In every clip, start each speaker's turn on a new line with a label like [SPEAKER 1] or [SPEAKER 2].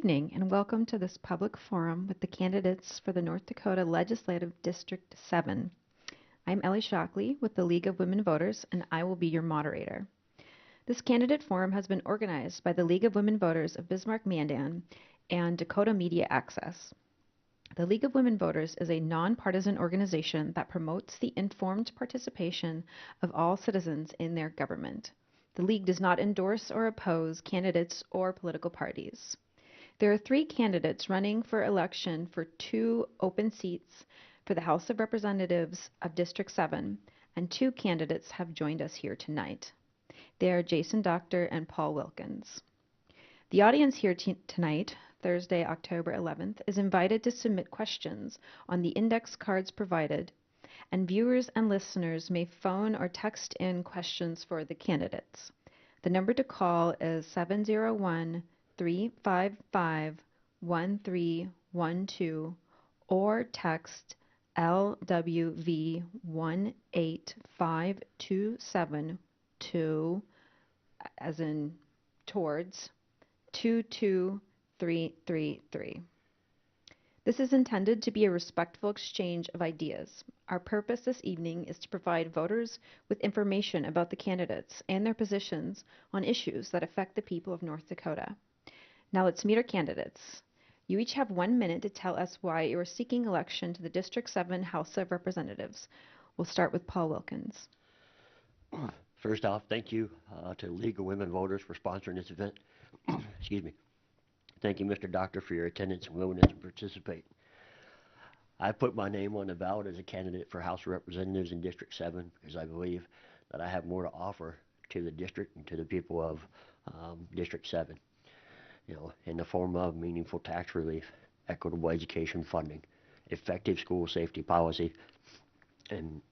[SPEAKER 1] evening and welcome to this public forum with the candidates for the North Dakota Legislative District 7. I'm Ellie Shockley with the League of Women Voters and I will be your moderator. This candidate forum has been organized by the League of Women Voters of Bismarck-Mandan and Dakota Media Access. The League of Women Voters is a nonpartisan organization that promotes the informed participation of all citizens in their government. The League does not endorse or oppose candidates or political parties. There are 3 candidates running for election for 2 open seats for the House of Representatives of District 7, and 2 candidates have joined us here tonight. They are Jason Doctor and Paul Wilkins. The audience here tonight, Thursday, October 11th, is invited to submit questions on the index cards provided, and viewers and listeners may phone or text in questions for the candidates. The number to call is 701-355-1312 or text LWV18527 to, as in towards, 22333. This is intended to be a respectful exchange of ideas. Our purpose this evening is to provide voters with information about the candidates and their positions on issues that affect the people of North Dakota. Now let's meet our candidates. You each have 1 minute to tell us why you are seeking election to the District 7 House of Representatives. We'll start with Paul Wilkins.
[SPEAKER 2] First off, thank you to the League of Women Voters for sponsoring this event. Excuse me. Thank you, Mr. Doctor, for your attendance and willingness to participate. I put my name on the ballot as a candidate for House of Representatives in District 7 because I believe that I have more to offer to the district and to the people of District 7, in the form of meaningful tax relief, equitable education funding, effective school safety policy, and,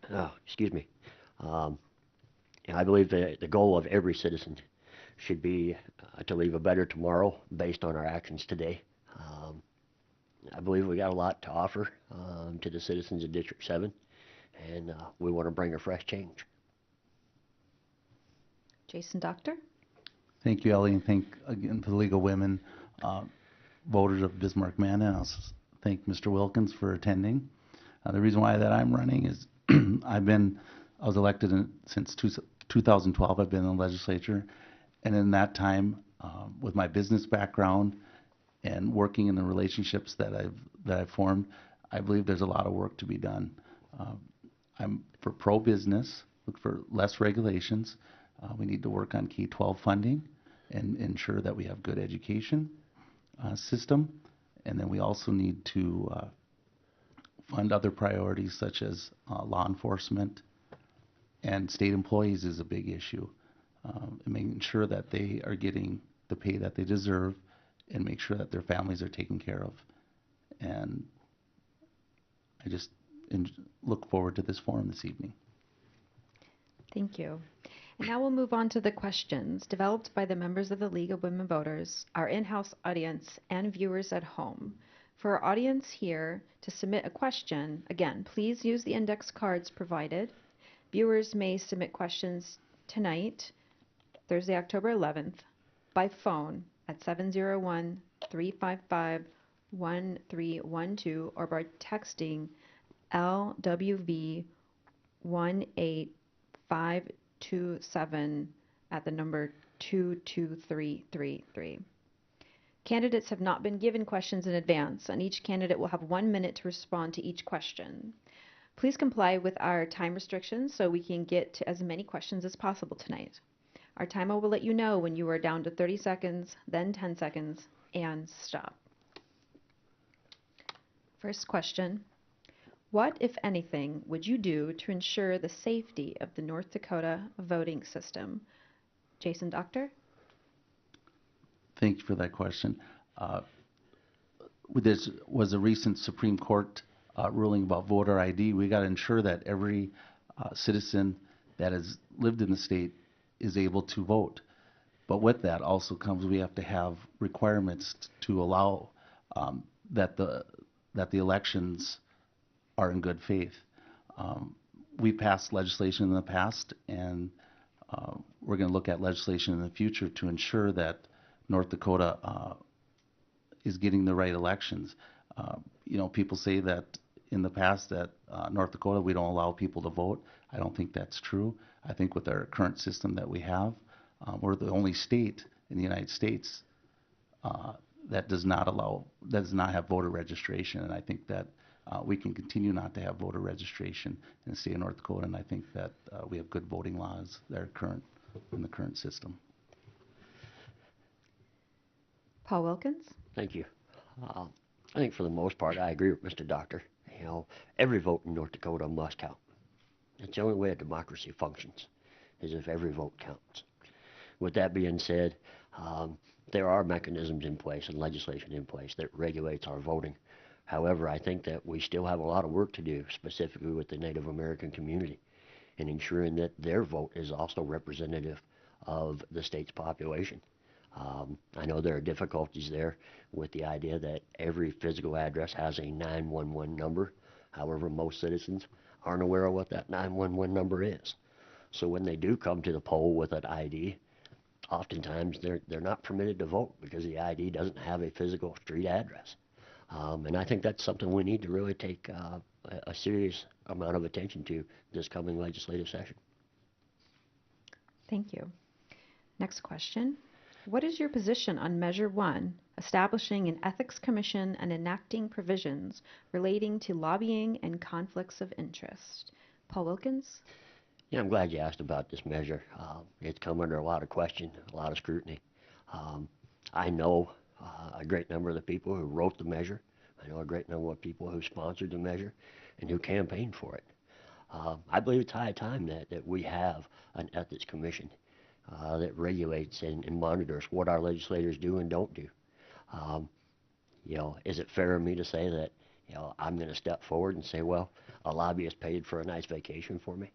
[SPEAKER 2] I believe the goal of every citizen should be to leave a better tomorrow based on our actions today. I believe we got a lot to offer to the citizens of District 7, and we want to bring a fresh change.
[SPEAKER 1] Jason Doctor.
[SPEAKER 3] Thank you, Ellie, and thank again to the League of Women Voters of Bismarck-Mandan. I'll thank Mr. Wilkins for attending. The reason why that I'm running is I was elected since 2012. I've been in the legislature. And in that time, with my business background and working in the relationships that I've formed, I believe there's a lot of work to be done. I'm for pro-business, look for less regulations. We need to work on K-12 funding and ensure that we have good education system. And then we also need to fund other priorities such as law enforcement, and state employees is a big issue. And making sure that they are getting the pay that they deserve and make sure that their families are taken care of. And I just look forward to this forum this evening.
[SPEAKER 1] Thank you. And now we'll move on to the questions developed by the members of the League of Women Voters, our in-house audience, and viewers at home. For our audience here, to submit a question, again, please use the index cards provided. Viewers may submit questions tonight, Thursday, October 11th, by phone at 701-355-1312 or by texting LWV18527 at the number 22333. Candidates have not been given questions in advance, and each candidate will have 1 minute to respond to each question. Please comply with our time restrictions so we can get to as many questions as possible tonight. Our timer will let you know when you are down to 30 seconds, then 10 seconds, and stop. First question. What, if anything, would you do to ensure the safety of the North Dakota voting system? Jason Doctor?
[SPEAKER 3] Thank you for that question. There was a recent Supreme Court ruling about voter ID. We got to ensure that every citizen that has lived in the state is able to vote. But with that also comes we have to have requirements to allow that the elections are in good faith. We passed legislation in the past, and we're going to look at legislation in the future to ensure that North Dakota is getting the right elections. People say that in the past that North Dakota, we don't allow people to vote. I don't think that's true. I think with our current system that we have, we're the only state in the United States that does not have voter registration, and I think that we can continue not to have voter registration in the state of North Dakota, and I think that we have good voting laws that are current in the current system.
[SPEAKER 1] Paul Wilkins?
[SPEAKER 2] Thank you. I think for the most part, I agree with Mr. Doctor. Every vote in North Dakota must count. It's the only way a democracy functions, is if every vote counts. With that being said, there are mechanisms in place and legislation in place that regulates our voting. However, I think that we still have a lot of work to do, specifically with the Native American community, in ensuring that their vote is also representative of the state's population. I know there are difficulties there with the idea that every physical address has a 911 number. However, most citizens aren't aware of what that 911 number is. So when they do come to the poll with an ID, oftentimes they're not permitted to vote because the ID doesn't have a physical street address. And I think that's something we need to really take a serious amount of attention to this coming legislative session.
[SPEAKER 1] Thank you. Next question. What is your position on Measure 1, establishing an ethics commission and enacting provisions relating to lobbying and conflicts of interest? Paul Wilkins?
[SPEAKER 2] Yeah, I'm glad you asked about this measure. It's come under a lot of question, a lot of scrutiny. I know a great number of the people who wrote the measure. I know a great number of people who sponsored the measure and who campaigned for it. I believe it's high time that we have an ethics commission that regulates and monitors what our legislators do and don't do. Is it fair of me to say that, I'm going to step forward and say, well, a lobbyist paid for a nice vacation for me?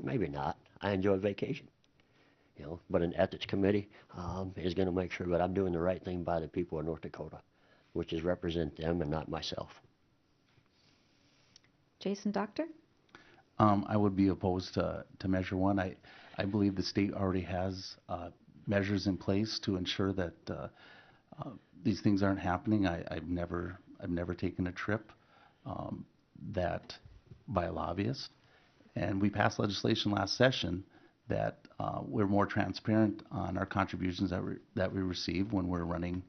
[SPEAKER 2] Maybe not. I enjoy vacation. But an ethics committee is going to make sure that I'm doing the right thing by the people of North Dakota, which is represent them and not myself.
[SPEAKER 1] Jason Doctor?
[SPEAKER 3] I would be opposed to Measure 1. I believe the state already has measures in place to ensure that these things aren't happening. I've never taken a trip that by a lobbyist, and we passed legislation last session that we're more transparent on our contributions that we receive when we're running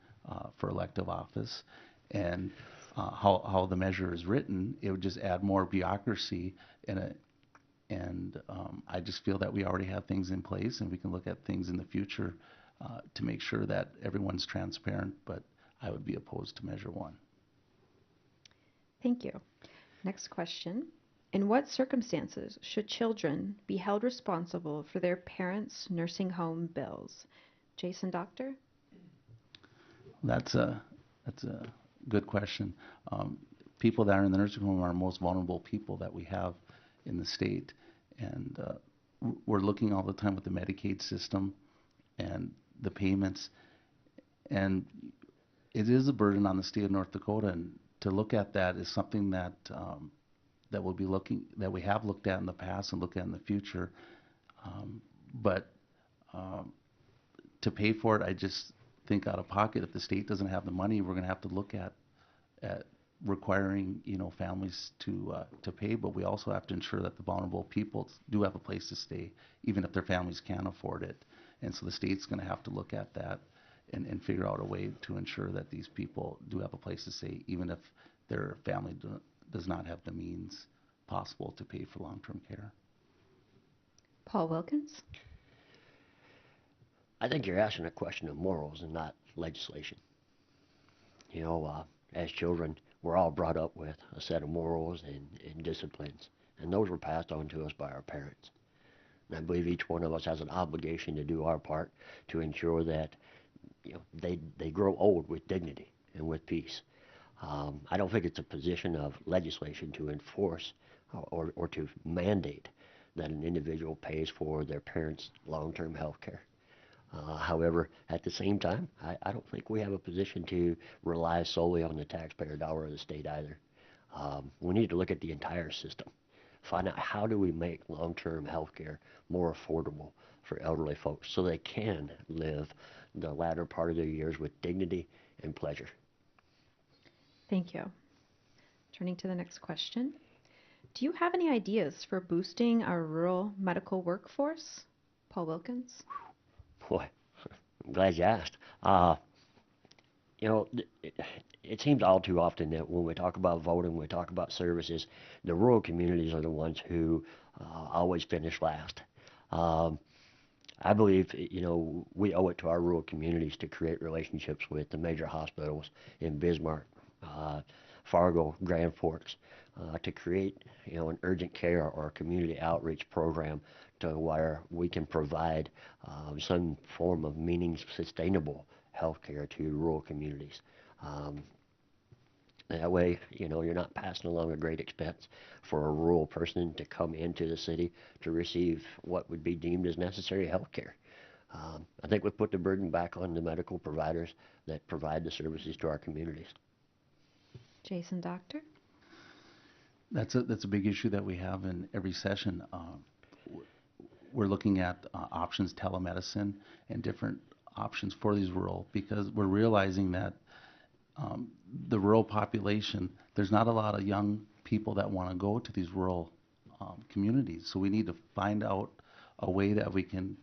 [SPEAKER 3] for elective office, and how the measure is written, it would just add more bureaucracy and I just feel that we already have things in place, and we can look at things in the future to make sure that everyone's transparent, but I would be opposed to Measure 1.
[SPEAKER 1] Thank you. Next question. In what circumstances should children be held responsible for their parents' nursing home bills? Jason Doctor?
[SPEAKER 3] That's a good question. People that are in the nursing home are the most vulnerable people that we have in the state, and we're looking all the time with the Medicaid system and the payments, and it is a burden on the state of North Dakota, and to look at that is something that we have looked at in the past and look at in the future, but to pay for it, I just think out of pocket. If the state doesn't have the money, we're going to have to look at requiring families to pay, but we also have to ensure that the vulnerable people do have a place to stay, even if their families can't afford it. And so the state's going to have to look at that and figure out a way to ensure that these people do have a place to stay, even if their family does not have the means possible to pay for long-term care.
[SPEAKER 1] Paul Wilkins?
[SPEAKER 2] I think you're asking a question of morals and not legislation. As children, we're all brought up with a set of morals and disciplines, and those were passed on to us by our parents. And I believe each one of us has an obligation to do our part to ensure that they grow old with dignity and with peace. I don't think it's a position of legislation to enforce or to mandate that an individual pays for their parents' long-term health care. However, at the same time, I don't think we have a position to rely solely on the taxpayer dollar of the state either. We need to look at the entire system, find out how do we make long-term health care more affordable for elderly folks so they can live the latter part of their years with dignity and pleasure.
[SPEAKER 1] Thank you. Turning to the next question. Do you have any ideas for boosting our rural medical workforce? Paul Wilkins.
[SPEAKER 2] Boy, I'm glad you asked. You know, it seems all too often that when we talk about voting, we talk about services, the rural communities are the ones who always finish last. Um, I believe, you know, we owe it to our rural communities to create relationships with the major hospitals in Bismarck, uh, Fargo, Grand Forks, to create, you know, an urgent care or community outreach program to where we can provide some form of sustainable health care to rural communities. Um, that way, you know, you're not passing along a great expense for a rural person to come into the city to receive what would be deemed as necessary health care. I think we put the burden back on the medical providers that provide the services to our communities.
[SPEAKER 1] Jason Doctor.
[SPEAKER 3] That's a big issue that we have in every session. We're looking at options, telemedicine, and different options for these rural, because we're realizing that the rural population, there's not a lot of young people that want to go to these rural communities. So we need to find out a way that we can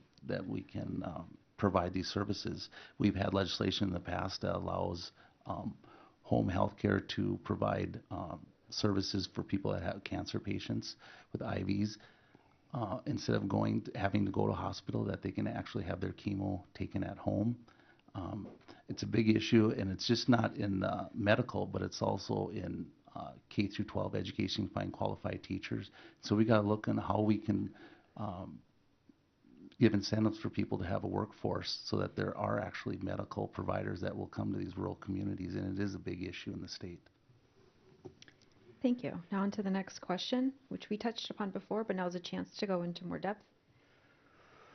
[SPEAKER 3] provide these services. We've had legislation in the past that allows home health care to provide services for people that have cancer patients with IVs. Instead of having to go to hospital, that they can actually have their chemo taken at home. It's a big issue, and it's just not in medical, but it's also in K through 12 education, find qualified teachers. So we got to look on how we can give incentives for people to have a workforce so that there are actually medical providers that will come to these rural communities, and it is a big issue in the state.
[SPEAKER 1] Thank you. Now on to the next question, which we touched upon before, but now is a chance to go into more depth.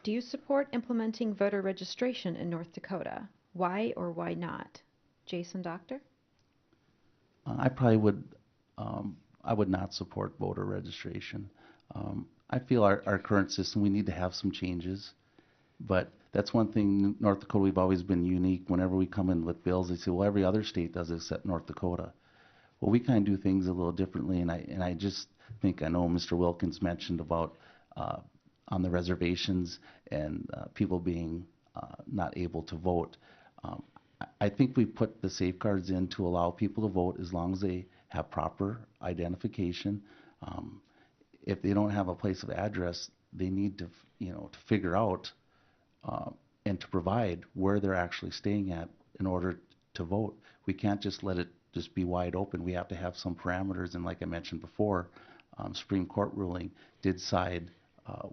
[SPEAKER 1] Do you support implementing voter registration in North Dakota? Why or why not? Jason Doctor?
[SPEAKER 3] I probably would, I would not support voter registration. I feel our current system, we need to have some changes, but that's one thing, North Dakota, we've always been unique. Whenever we come in with bills, they say, well, every other state does it except North Dakota. Well, we kind of do things a little differently, and I just think, I know Mr. Wilkins mentioned about on the reservations and people being not able to vote. I think we put the safeguards in to allow people to vote as long as they have proper identification. If they don't have a place of address, they need to, you know, to figure out and to provide where they're actually staying at in order to vote. We can't just let it just be wide open. We have to have some parameters, and like I mentioned before, Supreme Court ruling did side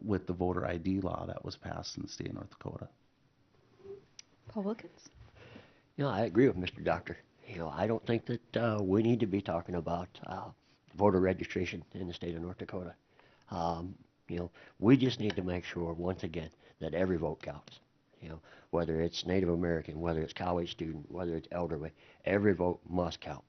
[SPEAKER 3] with the voter ID law that was passed in the state of North Dakota.
[SPEAKER 1] Paul Wilkins?
[SPEAKER 2] You know, I agree with Mr. Doctor. You know, I don't think that we need to be talking about voter registration in the state of North Dakota. You know, we just need to make sure, once again, that every vote counts. You know, whether it's Native American, whether it's college student, whether it's elderly, every vote must count.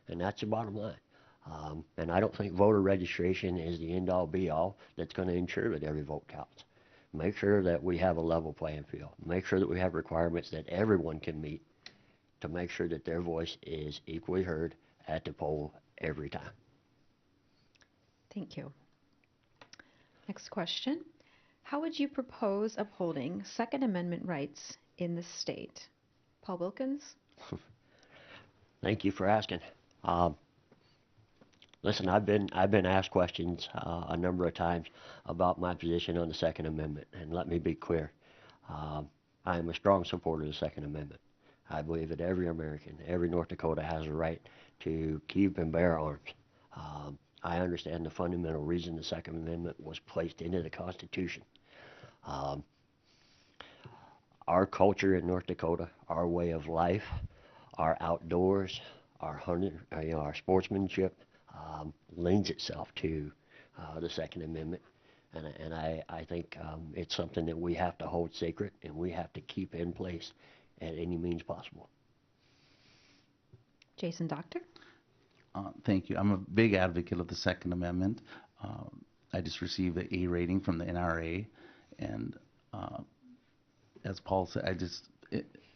[SPEAKER 2] And that's the bottom line. And I don't think voter registration is the end-all, be-all that's going to ensure that every vote counts. Make sure that we have a level playing field. Make sure that we have requirements that everyone can meet to make sure that their voice is equally heard at the poll every time.
[SPEAKER 1] Thank you. Next question. How would you propose upholding Second Amendment rights in the state? Paul Wilkins?
[SPEAKER 2] Thank you for asking. Listen, I've been asked questions a number of times about my position on the Second Amendment, and let me be clear. I am a strong supporter of the Second Amendment. I believe that every American, every North Dakota has a right to keep and bear arms. I understand the fundamental reason the Second Amendment was placed into the Constitution. Our culture in North Dakota, our way of life, our outdoors, our hunting, our sportsmanship, lends itself to the Second Amendment. And I think it's something that we have to hold sacred and we have to keep in place at any means possible.
[SPEAKER 1] Jason Doctor?
[SPEAKER 3] Thank you. I'm a big advocate of the Second Amendment. I just received the A rating from the NRA, and as Paul said,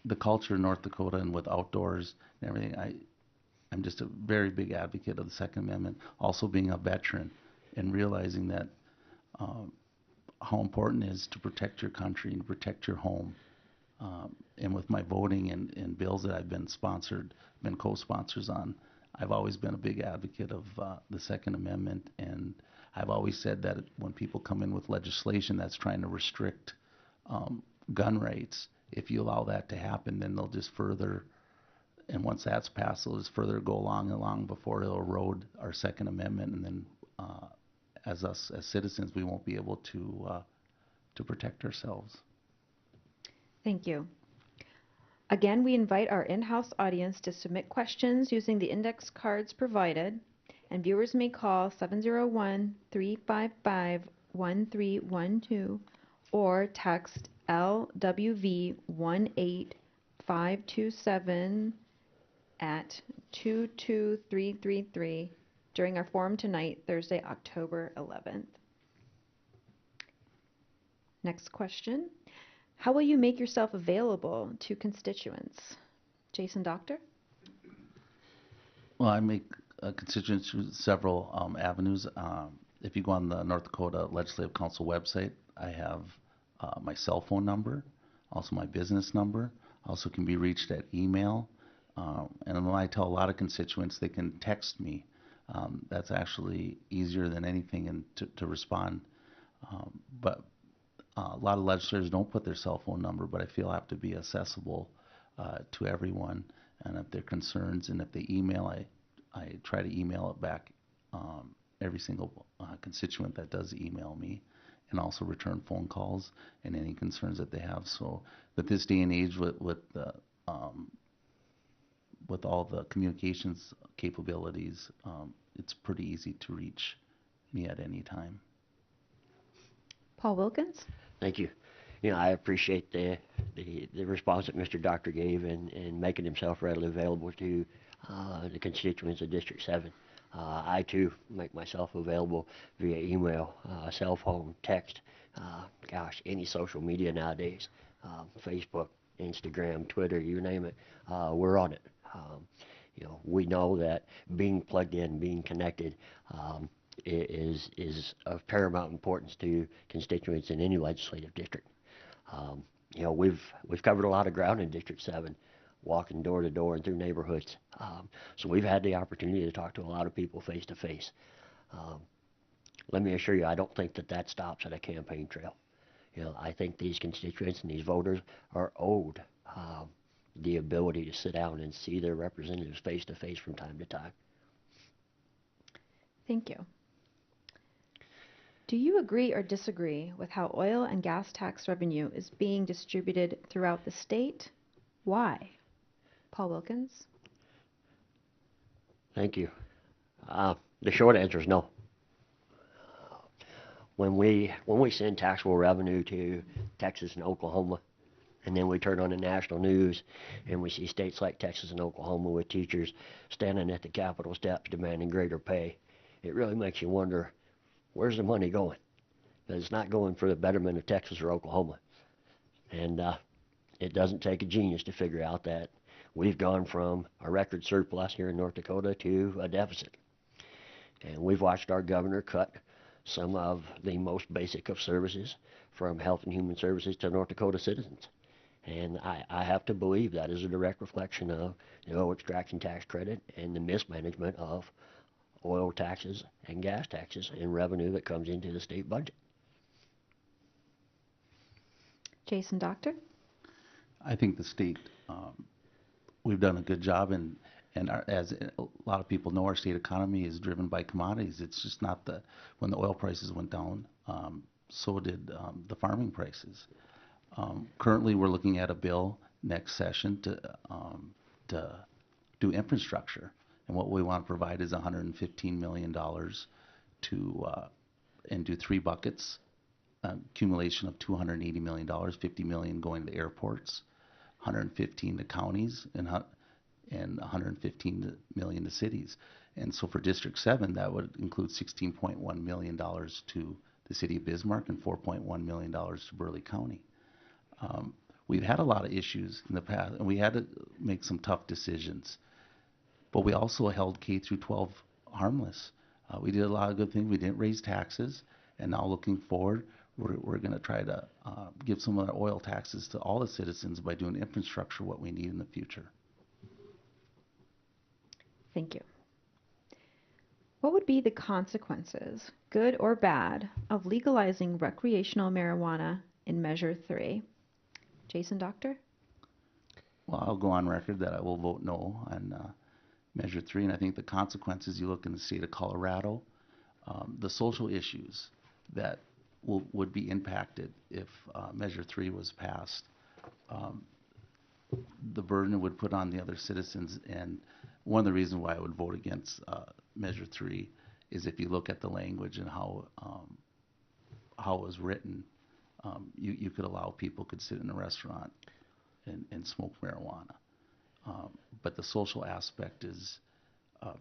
[SPEAKER 3] the culture in North Dakota and with outdoors and everything, I'm just a very big advocate of the Second Amendment. Also being a veteran and realizing that how important it is to protect your country and protect your home. And with my voting and bills that I've been co-sponsors on, I've always been a big advocate of the Second Amendment, and I've always said that when people come in with legislation that's trying to restrict gun rights, if you allow that to happen, then they'll just further, and once that's passed, they'll just further go along before it'll erode our Second Amendment, and then as citizens, we won't be able to protect ourselves.
[SPEAKER 1] Thank you. Again, we invite our in-house audience to submit questions using the index cards provided, and viewers may call 701-355-1312 or text LWV 18527 at 22333 during our forum tonight, Thursday, October 11th. Next question. How will you make yourself available to constituents? Jason Doctor?
[SPEAKER 3] Well, I make constituents through several avenues. If you go on the North Dakota Legislative Council website, I have my cell phone number, also my business number, also can be reached at email. And when I tell a lot of constituents, they can text me. That's actually easier than anything and to respond. But a lot of legislators don't put their cell phone number, but I feel I have to be accessible to everyone. And if there are concerns and if they email, I try to email it back every single constituent that does email me, and also return phone calls and any concerns that they have. So with this day and age, with all the communications capabilities, it's pretty easy to reach me at any time.
[SPEAKER 1] Paul Wilkins?
[SPEAKER 2] Thank you. You know, I appreciate the response that Mr. Doctor gave in making himself readily available to the constituents of District 7. I too make myself available via email, cell phone, text, any social media nowadays, Facebook, Instagram, Twitter, you name it, we're on it. You know, we know that being plugged in, being connected, is of paramount importance to constituents in any legislative district. You know, we've covered a lot of ground in District 7, walking door to door and through neighborhoods. So we've had the opportunity to talk to a lot of people face to face. Let me assure you, I don't think that stops at a campaign trail. You know, I think these constituents and these voters are owed the ability to sit down and see their representatives face to face from time to time.
[SPEAKER 1] Thank you. Do you agree or disagree with how oil and gas tax revenue is being distributed throughout the state? Why? Paul Wilkins?
[SPEAKER 2] Thank you. The short answer is no. When we send taxable revenue to Texas and Oklahoma, and then we turn on the national news and we see states like Texas and Oklahoma with teachers standing at the Capitol steps demanding greater pay, it really makes you wonder, where's the money going? Because it's not going for the betterment of Texas or Oklahoma. And it doesn't take a genius to figure out that we've gone from a record surplus here in North Dakota to a deficit. And we've watched our governor cut some of the most basic of services, from Health and Human Services to North Dakota citizens. And I have to believe that is a direct reflection of the oil extraction tax credit and the mismanagement of oil taxes and gas taxes and revenue that comes into the state budget.
[SPEAKER 1] Jason Doctor?
[SPEAKER 3] I think the state, we've done a good job, and as a lot of people know, our state economy is driven by commodities. It's just not when the oil prices went down, so did the farming prices. Currently, we're looking at a bill next session to do infrastructure. And what we want to provide is $115 million and do three buckets, accumulation of $280 million, $50 million going to airports, 115 to counties, and 115 million to cities. And so for District 7, that would include $16.1 million to the city of Bismarck and $4.1 million to Burleigh County. we've had a lot of issues in the past, and we had to make some tough decisions. But we also held K through 12 harmless. We did a lot of good things. We didn't raise taxes, and now looking forward, we're going to try to give some of our oil taxes to all the citizens by doing infrastructure what we need in the future.
[SPEAKER 1] Thank you. What would be the consequences, good or bad, of legalizing recreational marijuana in Measure 3? Jason Doctor?
[SPEAKER 3] Well, I'll go on record that I will vote no on Measure 3, and I think the consequences, you look in the state of Colorado, the social issues that would be impacted if Measure 3 was passed, the burden it would put on the other citizens, and one of the reasons why I would vote against Measure 3 is if you look at the language and how it was written, you could allow people could sit in a restaurant and smoke marijuana. But the social aspect is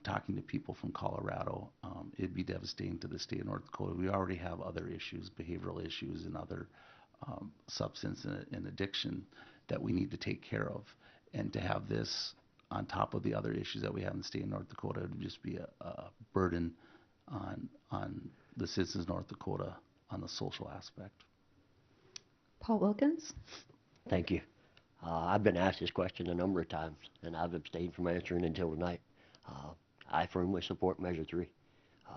[SPEAKER 3] talking to people from Colorado. It'd be devastating to the state of North Dakota. We already have other issues, behavioral issues and other substance and addiction that we need to take care of. And to have this on top of the other issues that we have in the state of North Dakota would just be a burden on the citizens of North Dakota on the social aspect.
[SPEAKER 1] Paul Wilkins?
[SPEAKER 2] Thank you. I've been asked this question a number of times, and I've abstained from answering until tonight. I firmly support Measure 3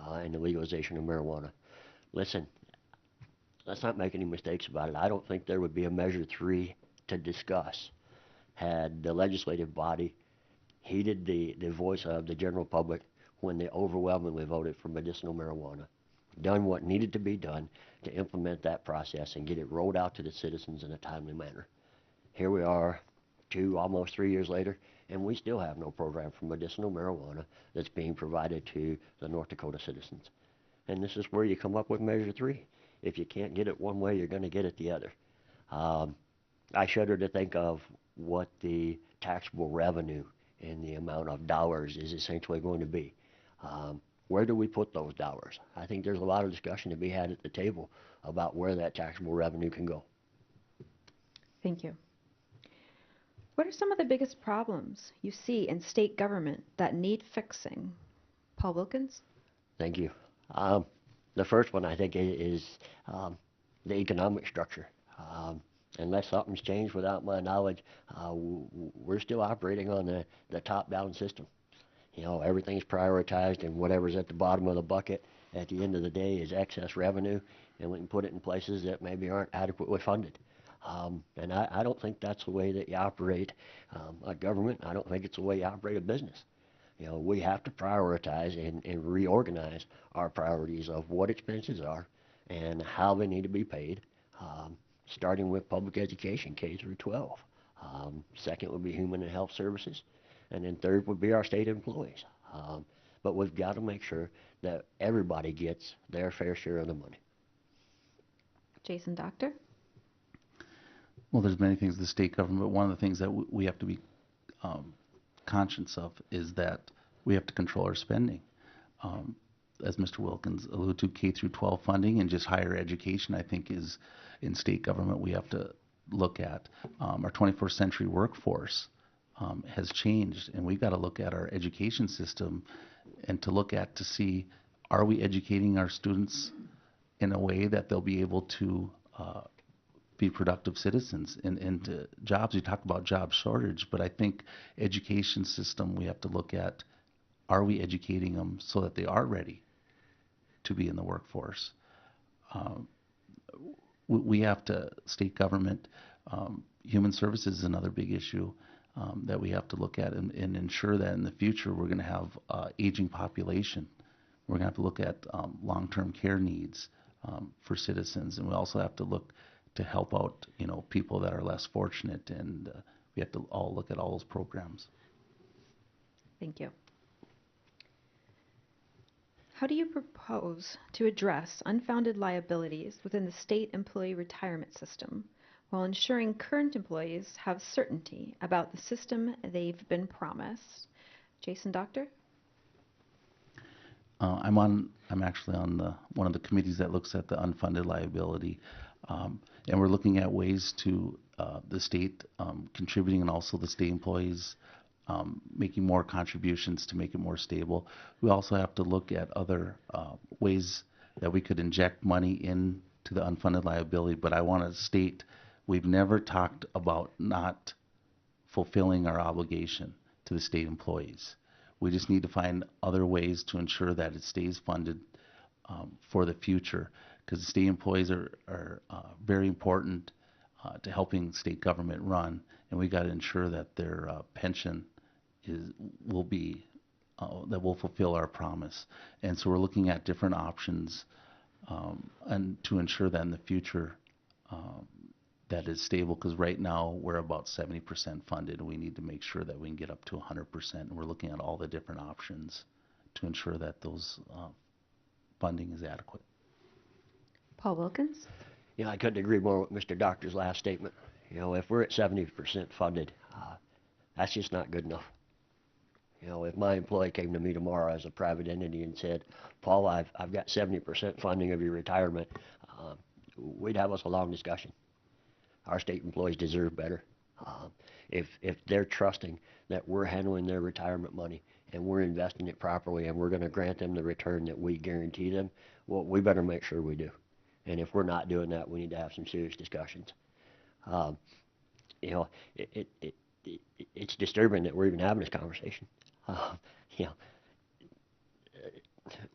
[SPEAKER 2] and the legalization of marijuana. Listen, let's not make any mistakes about it. I don't think there would be a Measure 3 to discuss had the legislative body heeded the voice of the general public when they overwhelmingly voted for medicinal marijuana, done what needed to be done to implement that process and get it rolled out to the citizens in a timely manner. Here we are, almost 3 years later, and we still have no program for medicinal marijuana that's being provided to the North Dakota citizens. And this is where you come up with Measure 3. If you can't get it one way, you're going to get it the other. I shudder to think of what the taxable revenue and the amount of dollars is essentially going to be. Where do we put those dollars? I think there's a lot of discussion to be had at the table about where that taxable revenue can go.
[SPEAKER 1] Thank you. What are some of the biggest problems you see in state government that need fixing? Paul Wilkins?
[SPEAKER 2] Thank you. The first one I think is the economic structure. Unless something's changed without my knowledge, we're still operating on the top-down system. You know, everything's prioritized, and whatever's at the bottom of the bucket at the end of the day is excess revenue, and we can put it in places that maybe aren't adequately funded. And I don't think that's the way that you operate a government. I don't think it's the way you operate a business. You know, we have to prioritize and reorganize our priorities of what expenses are and how they need to be paid, starting with public education, K through 12. Second would be human and health services. And then third would be our state employees. But we've got to make sure that everybody gets their fair share of the money.
[SPEAKER 1] Jason Doctor?
[SPEAKER 3] Well, there's many things in the state government. One of the things that we have to be conscious of is that we have to control our spending. As Mr. Wilkins alluded to, K through 12 funding and just higher education, I think, is in state government we have to look at. Our 21st century workforce has changed, and we've got to look at our education system and to see, are we educating our students in a way that they'll be able to be productive citizens into jobs. We talk about job shortage, but I think education system, we have to look at, are we educating them so that they are ready to be in the workforce? We have to, state government, human services is another big issue that we have to look at and ensure that in the future we're going to have aging population. We're going to have to look at long-term care needs for citizens, and we also have to look to help out, people that are less fortunate, and we have to all look at all those programs.
[SPEAKER 1] Thank you. How do you propose to address unfounded liabilities within the state employee retirement system while ensuring current employees have certainty about the system they've been promised? Jason Doctor?
[SPEAKER 3] I'm actually on one of the committees that looks at the unfunded liability, and we're looking at ways to the state contributing and also the state employees making more contributions to make it more stable. We also have to look at other ways that we could inject money into the unfunded liability. But I want to state we've never talked about not fulfilling our obligation to the state employees. We just need to find other ways to ensure that it stays funded for the future, because the state employees are very important to helping state government run, and we got to ensure that their pension will be that will fulfill our promise. And so we're looking at different options and to ensure that in the future that is stable, because right now we're about 70% funded, and we need to make sure that we can get up to 100%. And we're looking at all the different options to ensure that those funding is adequate.
[SPEAKER 1] Paul Wilkins?
[SPEAKER 2] Yeah, I couldn't agree more with Mr. Doctor's last statement. If we're at 70% funded, that's just not good enough. If my employee came to me tomorrow as a private entity and said, Paul, I've got 70% funding of your retirement, we'd have us a long discussion. Our state employees deserve better. If they're trusting that we're handling their retirement money and we're investing it properly and we're going to grant them the return that we guarantee them, well, we better make sure we do. And if we're not doing that, we need to have some serious discussions. It's disturbing that we're even having this conversation.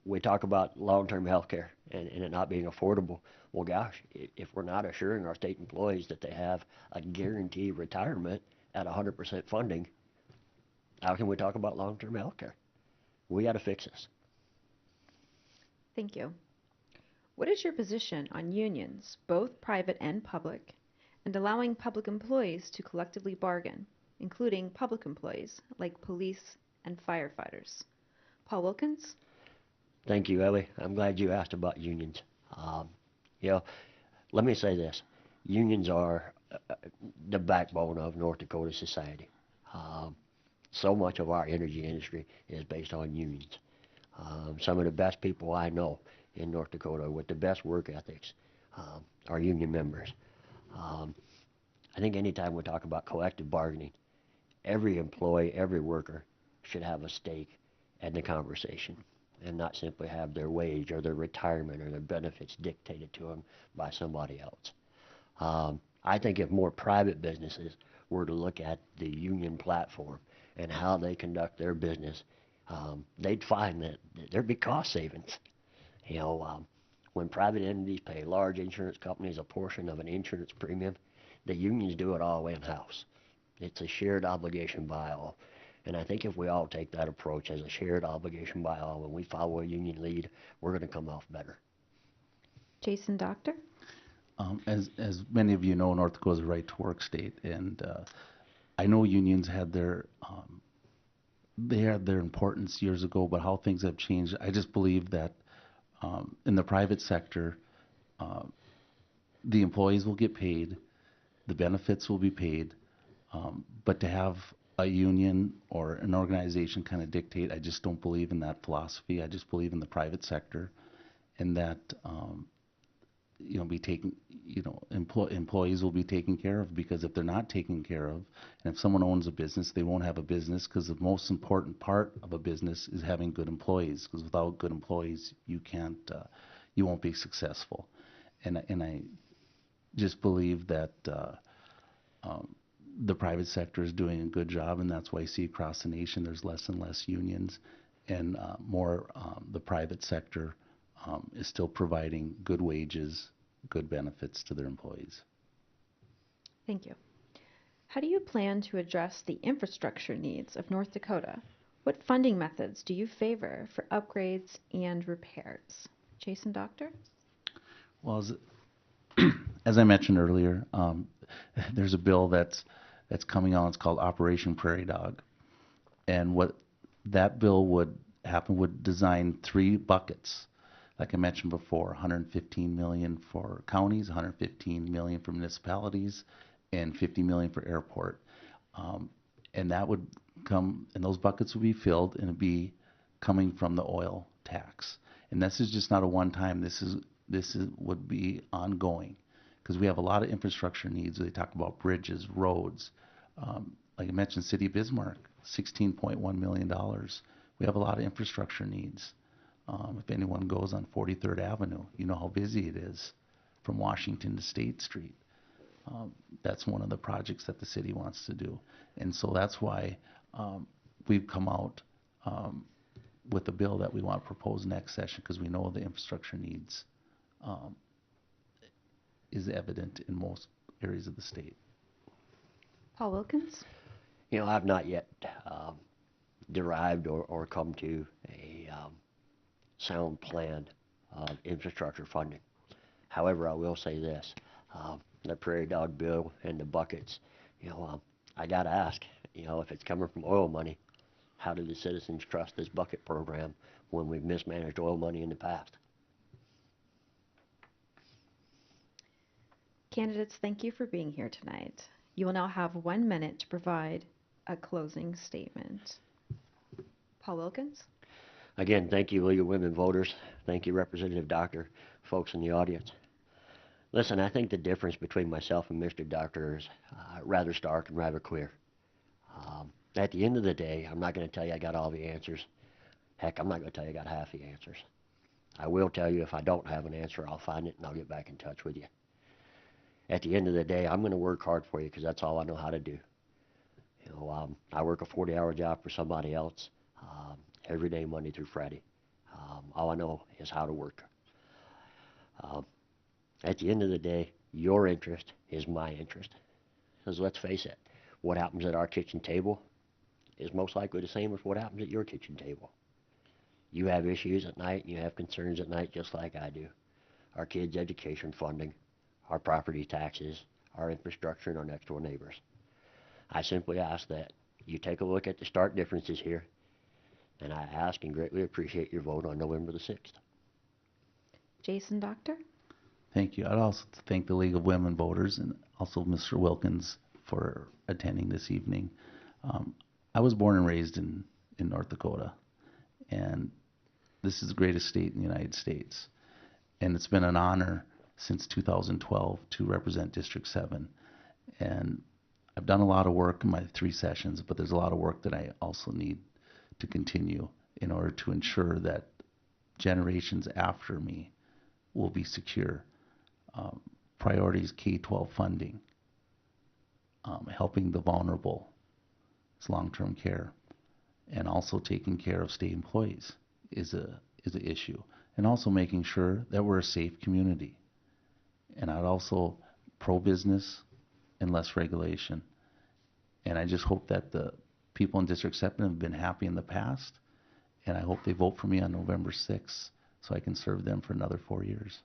[SPEAKER 2] We talk about long-term health care and it not being affordable. Well, gosh, if we're not assuring our state employees that they have a guaranteed retirement at 100% funding, how can we talk about long-term health care? We got to fix this.
[SPEAKER 1] Thank you. What is your position on unions, both private and public, and allowing public employees to collectively bargain, including public employees like police and firefighters? Paul Wilkins?
[SPEAKER 2] Thank you, Ellie. I'm glad you asked about unions. Let me say this. Unions are the backbone of North Dakota society. So much of our energy industry is based on unions. Some of the best people I know in North Dakota with the best work ethics are union members. I think anytime we talk about collective bargaining, every employee, every worker should have a stake in the conversation and not simply have their wage or their retirement or their benefits dictated to them by somebody else. I think if more private businesses were to look at the union platform and how they conduct their business, they'd find that there'd be cost savings. When private entities pay large insurance companies a portion of an insurance premium, the unions do it all in-house. It's a shared obligation by all. And I think if we all take that approach as a shared obligation by all, and we follow a union lead, we're going to come off better.
[SPEAKER 1] Jason Doctor?
[SPEAKER 3] As many of you know, North Dakota is a right-to-work state, and I know unions had they had their importance years ago, but how things have changed, I just believe that in the private sector, the employees will get paid, the benefits will be paid, but to have a union or an organization kind of dictate, I just don't believe in that philosophy. I just believe in the private sector, and that be taken, employees will be taken care of, because if they're not taken care of, and if someone owns a business, they won't have a business, because the most important part of a business is having good employees, because without good employees, you won't be successful. And I just believe that the private sector is doing a good job, and that's why you see across the nation there's less and less unions, and more the private sector is still providing good wages, good benefits to their employees.
[SPEAKER 1] Thank you. How do you plan to address the infrastructure needs of North Dakota? What funding methods do you favor for upgrades and repairs? Jason Doctor?
[SPEAKER 3] Well, as I mentioned earlier, there's a bill that's coming out. It's called Operation Prairie Dog. And what that bill would happen would design 3 buckets. Like I mentioned before, $115 million for counties, $115 million for municipalities, and $50 million for airport. And that would come, and those buckets would be filled, and it'd be coming from the oil tax. And this is just not a one-time. This would be ongoing, because we have a lot of infrastructure needs. They talk about bridges, roads. Like I mentioned, City of Bismarck, $16.1 million. We have a lot of infrastructure needs. If anyone goes on 43rd Avenue, you know how busy it is from Washington to State Street. That's one of the projects that the city wants to do. And so that's why we've come out with a bill that we want to propose next session, because we know the infrastructure needs is evident in most areas of the state.
[SPEAKER 1] Paul Wilkins?
[SPEAKER 2] You know, I've not yet derived or come to a sound plan of infrastructure funding. However, I will say this, the prairie dog bill and the buckets, you know, I gotta ask, you know, if it's coming from oil money, how do the citizens trust this bucket program when we've mismanaged oil money in the past?
[SPEAKER 1] Candidates, thank you for being here tonight. You will now have 1 minute to provide a closing statement. Paul Wilkins?
[SPEAKER 2] Again, thank you, League of Women Voters. Thank you, Representative Doctor, folks in the audience. Listen, I think the difference between myself and Mr. Doctor is rather stark and rather clear. At the end of the day, I'm not going to tell you I got all the answers. Heck, I'm not going to tell you I got half the answers. I will tell you if I don't have an answer, I'll find it and I'll get back in touch with you. At the end of the day, I'm going to work hard for you because that's all I know how to do. You know, I work a 40-hour job for somebody else every day, Monday through Friday. All I know is how to work. At the end of the day, your interest is my interest. Because let's face it, what happens at our kitchen table is most likely the same as what happens at your kitchen table. You have issues at night and you have concerns at night just like I do. Our kids' education funding, our property taxes, our infrastructure, and our next door neighbors. I simply ask that you take a look at the stark differences here, and I ask and greatly appreciate your vote on November the 6th.
[SPEAKER 1] Jason Doctor?
[SPEAKER 3] Thank you. I'd also thank the League of Women Voters and also Mr. Wilkins for attending this evening. I was born and raised in North Dakota, and this is the greatest state in the United States. And it's been an honor since 2012 to represent District 7. And I've done a lot of work in my 3 sessions, but there's a lot of work that I also need to continue in order to ensure that generations after me will be secure. Priorities K-12 funding, helping the vulnerable, it's long-term care, and also taking care of state employees is an issue, and also making sure that we're a safe community. And I'd also pro-business and less regulation. And I just hope that the people in District 7 have been happy in the past, and I hope they vote for me on November 6th so I can serve them for another 4 years.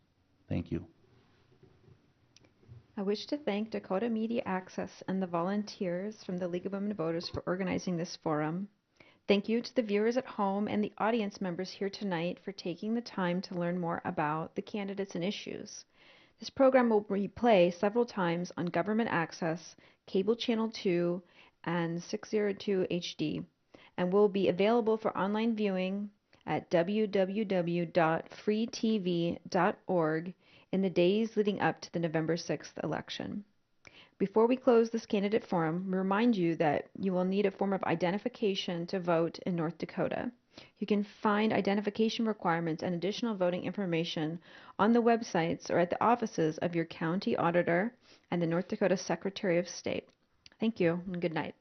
[SPEAKER 3] Thank you.
[SPEAKER 1] I wish to thank Dakota Media Access and the volunteers from the League of Women Voters for organizing this forum. Thank you to the viewers at home and the audience members here tonight for taking the time to learn more about the candidates and issues. This program will replay several times on Government Access, Cable Channel 2, and 602 HD, and will be available for online viewing at www.freetv.org in the days leading up to the November 6th election. Before we close this candidate forum, we remind you that you will need a form of identification to vote in North Dakota. You can find identification requirements and additional voting information on the websites or at the offices of your county auditor and the North Dakota Secretary of State. Thank you and good night.